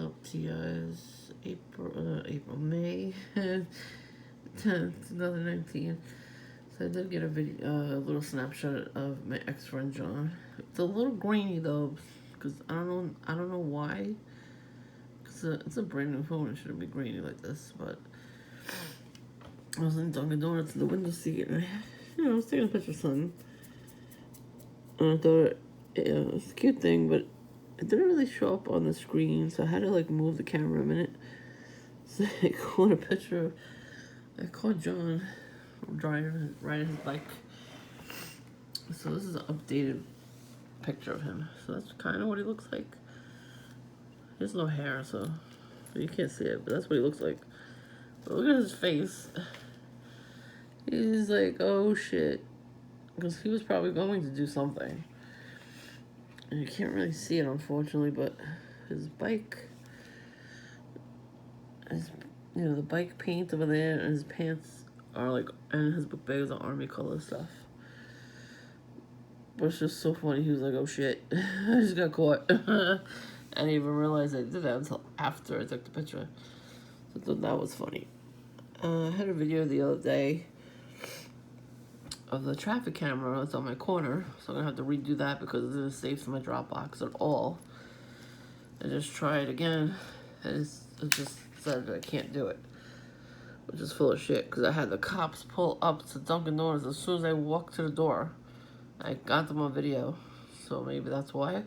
Up to you guys, May 10th, 2019. So I did get a little snapshot of my ex-friend John. It's a little grainy though, because I don't know why. Cause it's a brand new phone, it shouldn't be grainy like this. But I was in Dunkin' Donuts in the window seat, and I was taking a picture of something, and I thought it was a cute thing, but it didn't really show up on the screen, so I had to like move the camera a minute. So I caught a picture. I caught John riding his bike. So this is an updated picture of him. So that's kind of what he looks like. He has no hair, so you can't see it, but that's what he looks like. But look at his face. He's like, oh shit, because he was probably going to do something. And you can't really see it, unfortunately, but his bike, the bike paint over there, and his pants are like, and his book bag is army color stuff. But it's just so funny. He was like, oh shit, I just got caught. I didn't even realize I did that until after I took the picture. So I thought that was funny. I had a video the other day of the traffic camera that's on my corner, so I'm gonna have to redo that because it didn't save to my Dropbox at all. I just tried again, and it just said that I can't do it, which is full of shit, because I had the cops pull up to Dunkin' Donuts as soon as I walked to the door. I got them on video, so maybe that's why.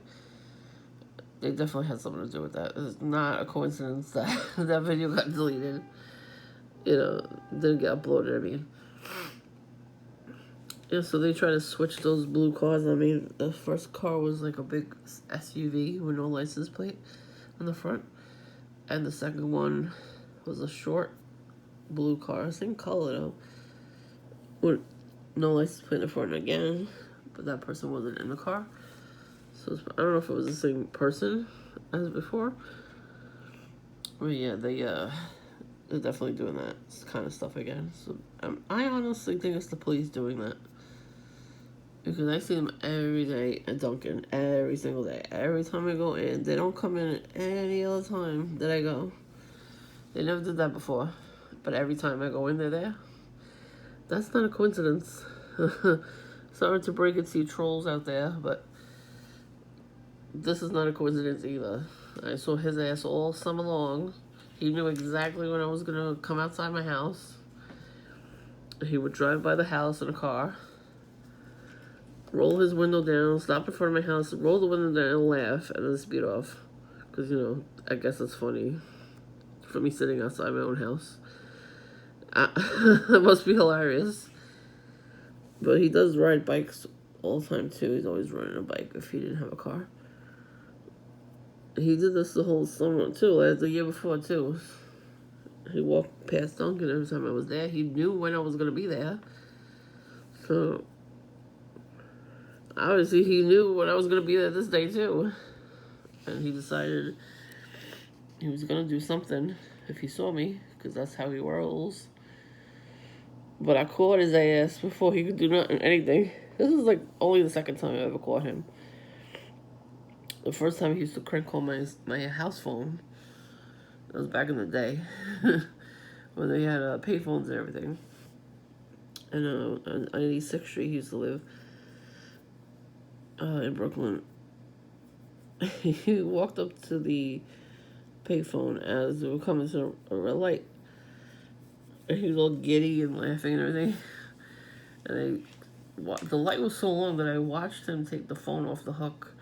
They definitely had something to do with that. It's not a coincidence that that video got deleted. Didn't get uploaded, I mean. Yeah, so they try to switch those blue cars. I mean, the first car was like a big SUV with no license plate on the front. And the second one was a short blue car, same color though, with no license plate in the front again. But that person wasn't in the car. So I don't know if it was the same person as before. But yeah, they're definitely doing that kind of stuff again. So I honestly think it's the police doing that. Because I see them every day at Dunkin', every single day. Every time I go in, they don't come in any other time that I go. They never did that before. But every time I go in, they're there. That's not a coincidence. Sorry to break it to you trolls out there, but this is not a coincidence either. I saw his ass all summer long. He knew exactly when I was going to come outside my house. He would drive by the house in a car, roll his window down, stop in front of my house, roll the window down, and laugh, and then speed off. Because, I guess it's funny for me sitting outside my own house. It must be hilarious. But he does ride bikes all the time, too. He's always riding a bike if he didn't have a car. He did this the whole summer, too, the year before, too. He walked past Dunkin' every time I was there. He knew when I was going to be there. So obviously, he knew when I was going to be there this day, too. And he decided he was going to do something if he saw me, because that's how he rolls. But I caught his ass before he could do anything. This is like only the second time I ever caught him. The first time he used to crank call my house phone. That was back in the day. When they had pay phones and everything. And on 86th Street, he used to live in Brooklyn. He walked up to the payphone as we were coming to a red light. And he was all giddy and laughing and everything. And the light was so long that I watched him take the phone off the hook,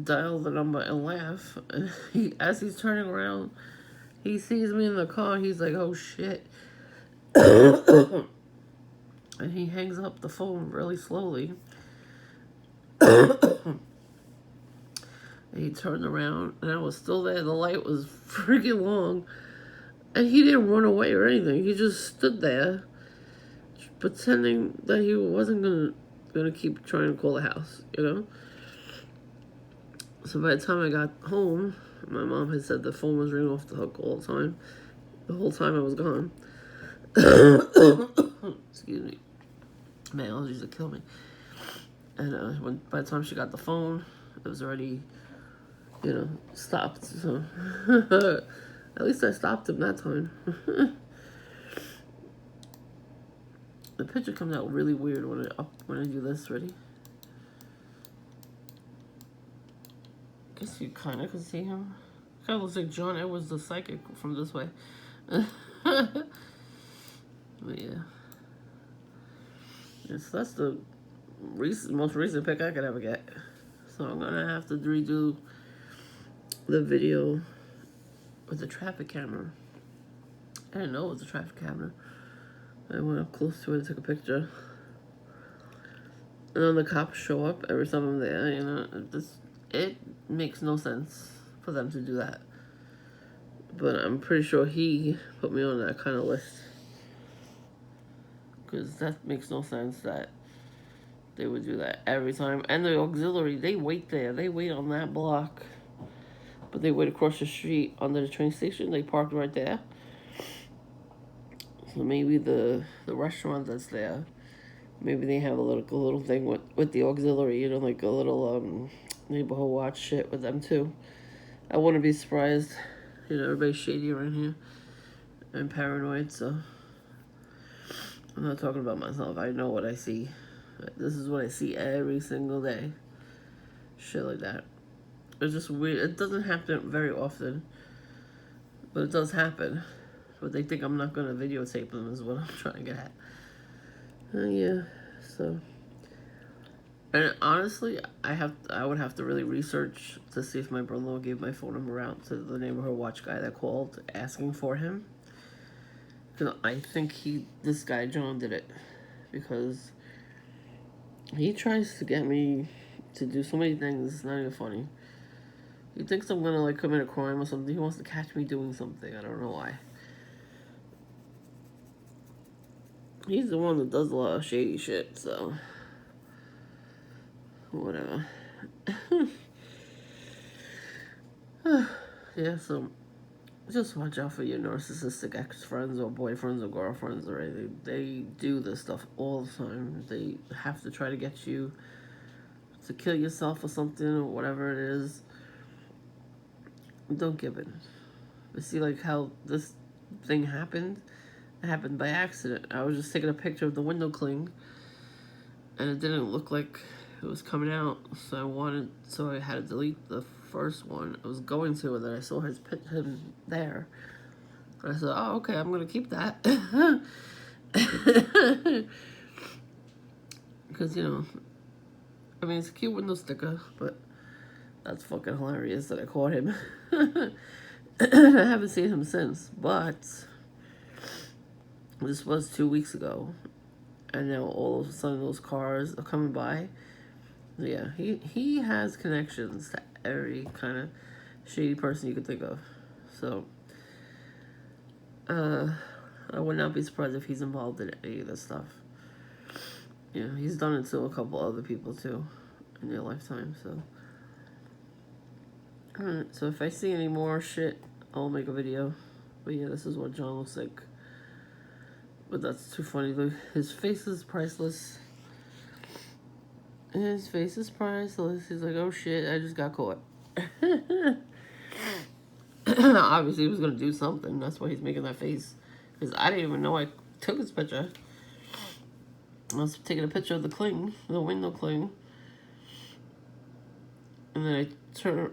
dial the number, and laugh. And as he's turning around, he sees me in the car. He's like, oh shit. And he hangs up the phone really slowly. And he turned around, and I was still there. The light was freaking long. And he didn't run away or anything. He just stood there, pretending that he wasn't gonna keep trying to call the house, So by the time I got home, my mom had said the phone was ringing off the hook all the time. The whole time I was gone. Excuse me. My allergies will kill me. And by the time she got the phone, it was already stopped. So at least I stopped him that time. The picture comes out really weird when I do this. Ready? Guess you kind of can see him. Kind of looks like John Edwards, the psychic, from this way. But yeah. So that's the most recent pic I could ever get. So I'm gonna have to redo the video with the traffic camera. I didn't know it was a traffic camera. I went up close to it and took a picture. And then the cops show up every time I'm there, it makes no sense for them to do that. But I'm pretty sure he put me on that kind of list. Because that makes no sense that they would do that every time. And the auxiliary, they wait there. They wait on that block. But they wait across the street under the train station. They park right there. So maybe the restaurant that's there, maybe they have a little thing with the auxiliary, like a little neighborhood watch shit with them too. I wouldn't be surprised. Everybody's shady around here. I'm paranoid, so I'm not talking about myself. I know what I see. This is what I see every single day. Shit like that. It's just weird. It doesn't happen very often, but it does happen. But they think I'm not going to videotape them is what I'm trying to get at. Yeah, so. And honestly, I would have to really research to see if my brother-in-law gave my phone number out to the neighborhood watch guy that called asking for him. Because I think this guy John did it. Because he tries to get me to do so many things. It's not even funny. He thinks I'm gonna commit a crime or something. He wants to catch me doing something. I don't know why. He's the one that does a lot of shady shit, so whatever. Yeah, so just watch out for your narcissistic ex-friends or boyfriends or girlfriends, right? They do this stuff all the time. They have to try to get you to kill yourself or something or whatever it is. Don't give in. But see, how this thing happened? It happened by accident. I was just taking a picture of the window cling, and it didn't look like it was coming out, so I had to delete the first one. I was going to, and then I saw him there. And I said, oh, okay, I'm going to keep that. Because, it's a cute window sticker, but that's fucking hilarious that I caught him. I haven't seen him since, but this was 2 weeks ago. And now all of a sudden those cars are coming by. Yeah, he has connections to every kind of shady person you could think of. So, I would not be surprised if he's involved in any of this stuff. Yeah, he's done it to a couple other people too in their lifetime, so. Alright, so if I see any more shit, I'll make a video. But yeah, this is what John looks like. But that's too funny. Look, his face is priceless. His face is priceless. He's like, oh shit, I just got caught. Obviously, he was going to do something. That's why he's making that face. Because I didn't even know I took his picture. I was taking a picture of the window cling. And then I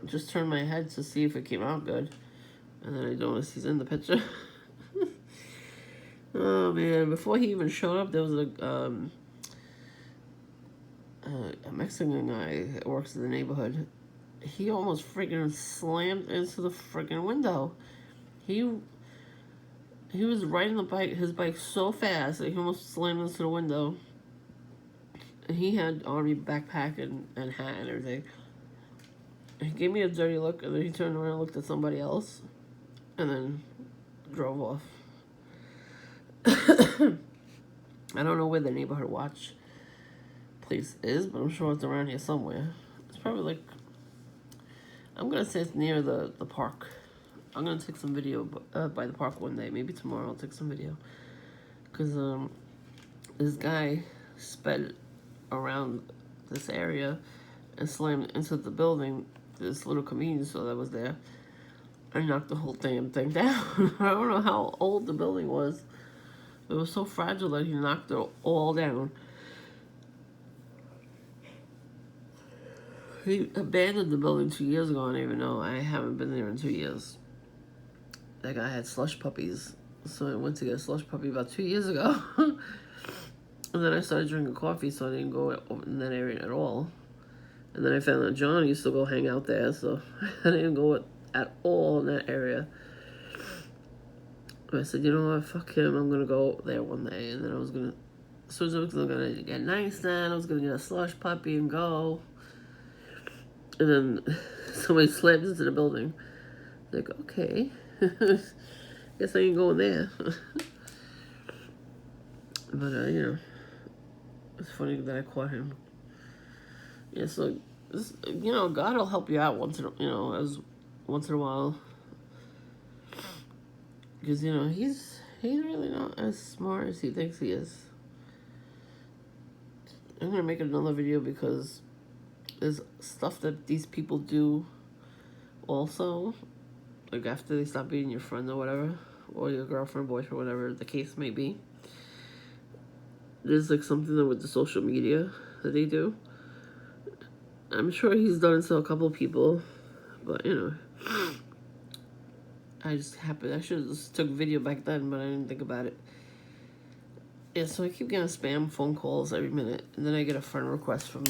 just turned my head to see if it came out good. And then I noticed he's in the picture. Oh man, before he even showed up, there was a Mexican guy that works in the neighborhood. He almost freaking slammed into the freaking window. He was riding his bike so fast that he almost slammed into the window. And he had army backpack and hat and everything. He gave me a dirty look, and then he turned around and looked at somebody else, and then drove off. I don't know where the neighborhood watch place is, but I'm sure it's around here somewhere. It's probably I'm gonna say it's near the park. I'm gonna take some video by the park one day. Maybe tomorrow I'll take some video. Because this guy sped around this area and slammed into the building this little convenience store that was there. I knocked the whole damn thing down. I don't know how old the building was. It was so fragile that he knocked it all down. He abandoned the building 2 years ago, and even though I haven't been there in 2 years. That guy had slush puppies. So I went to get a slush puppy about 2 years ago. And then I started drinking coffee, so I didn't go in that area at all. And then I found that John used to go hang out there, so I didn't go at all in that area. But I said, you know what, fuck him, I'm gonna go there one day. And then I was gonna, as soon as I was gonna get nice then, I was gonna get a slush puppy and go. And then somebody slammed into the building. Like, okay, guess I ain't going there. But, you know, it's funny that I caught him. Yeah, so, you know, God will help you out once in a while. Because, you know, he's really not as smart as he thinks he is. I'm going to make another video because there's stuff that these people do also. Like, after they stop being your friend or whatever. Or your girlfriend, boyfriend, whatever the case may be. There's, like, something with the social media that they do. I'm sure he's done it to a couple of people. But, you know. I should have just took a video back then, but I didn't think about it. Yeah, so I keep getting spam phone calls every minute. And then I get a friend request from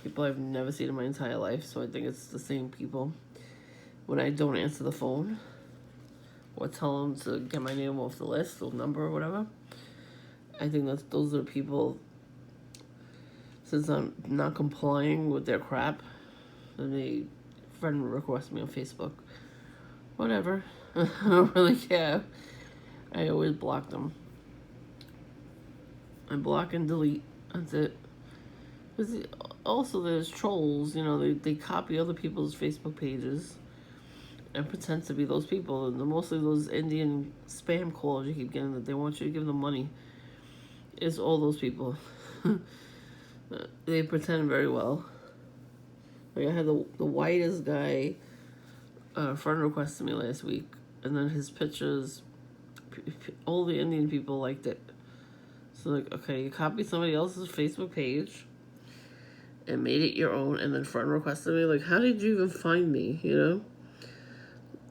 people I've never seen in my entire life. So I think it's the same people. When I don't answer the phone. Or tell them to get my name off the list or number or whatever. I think those are the people, since I'm not complying with their crap, then they friend request me on Facebook. Whatever. I don't really care. I always block them. I block and delete. That's it. Also, there's trolls, you know, they copy other people's Facebook pages and pretend to be those people. And mostly those Indian spam calls you keep getting that they want you to give them money. It's all those people. They pretend very well. Like I had the whitest guy friend requested me last week, and then his pictures, all the Indian people liked it. So like, okay, you copied somebody else's Facebook page and made it your own, and then friend requested me. Like, how did you even find me? You know,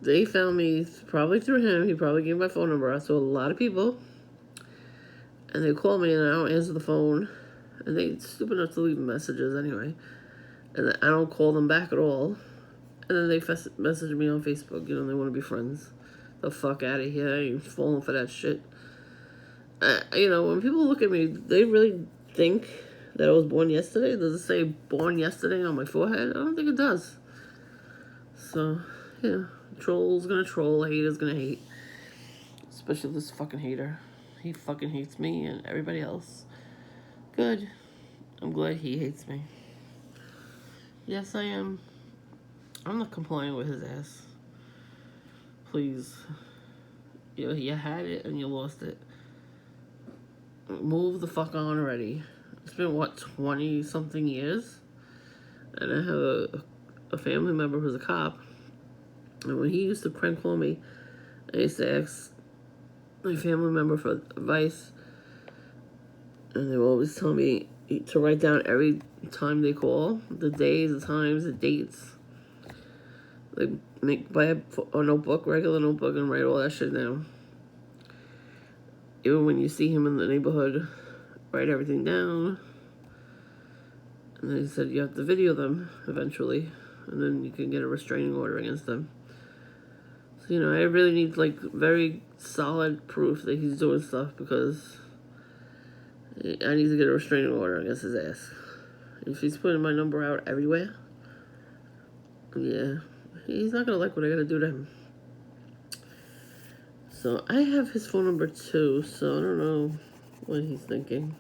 they found me probably through him. He probably gave my phone number out to a lot of people. And they call me and I don't answer the phone. And they stupid enough to leave messages anyway. And I don't call them back at all. And then they message me on Facebook. You know, they want to be friends. The fuck out of here. I ain't falling for that shit. You know, when people look at me, they really think that I was born yesterday. Does it say born yesterday on my forehead? I don't think it does. So, yeah. Troll's gonna troll. Hater's gonna hate. Especially this fucking hater. He fucking hates me and everybody else. Good. I'm glad he hates me. Yes, I am. I'm not complying with his ass. Please. You had it and you lost it. Move the fuck on already. It's been, 20-something years? And I have a family member who's a cop. And when he used to prank call me, I used to ask my family member for advice, and they would always tell me to write down every time they call, the days, the times, the dates. Like, buy a notebook, regular notebook, and write all that shit down. Even when you see him in the neighborhood, write everything down. And then he said you have to video them eventually, and then you can get a restraining order against them. So, you know, I really need, like, very solid proof that he's doing stuff, because I need to get a restraining order against his ass. If he's putting my number out everywhere, yeah, he's not going to like what I got to do to him. So, I have his phone number too, so I don't know what he's thinking.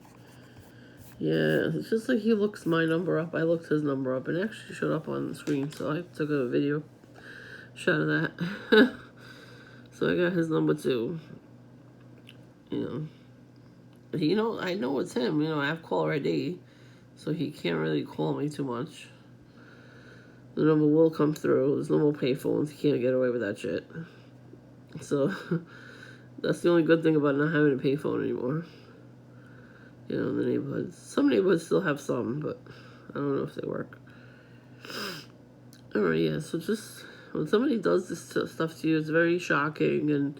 Yeah, it's just like he looks my number up, I looked his number up, and it actually showed up on the screen, so I took a video shot of that. So I got his number too. You know, I know it's him. You know, I have caller ID, so he can't really call me too much. The number will come through. There's no more payphones. You can't get away with that shit. So that's the only good thing about not having a payphone anymore. You know, in the neighborhoods. Some neighborhoods still have some, but I don't know if they work. Alright, yeah, so just when somebody does this stuff to you, it's very shocking, and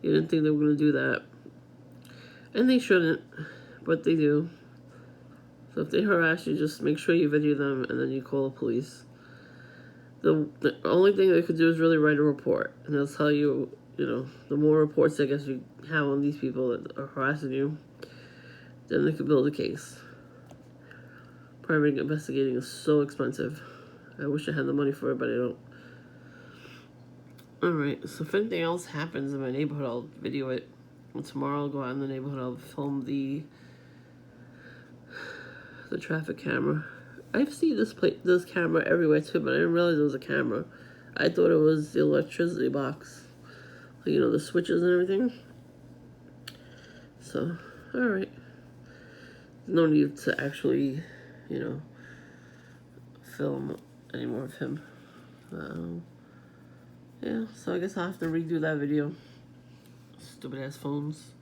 you didn't think they were going to do that. And they shouldn't, but they do. So if they harass you, just make sure you video them, and then you call the police. The only thing they could do is really write a report, and they'll tell you, you know, the more reports I guess you have on these people that are harassing you, then they could build a case. Private investigating is so expensive. I wish I had the money for it, but I don't. Alright, so if anything else happens in my neighborhood, I'll video it. And tomorrow I'll go out in the neighborhood, I'll film the traffic camera. I've seen this camera everywhere too, but I didn't realize it was a camera. I thought it was the electricity box. You know, the switches and everything. So, alright. No need to actually, you know, film any more of him. Yeah, so I guess I'll have to redo that video. Stupid ass phones.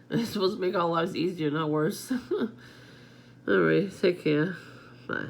It's supposed to make our lives easier, not worse. Alright, take care. Bye.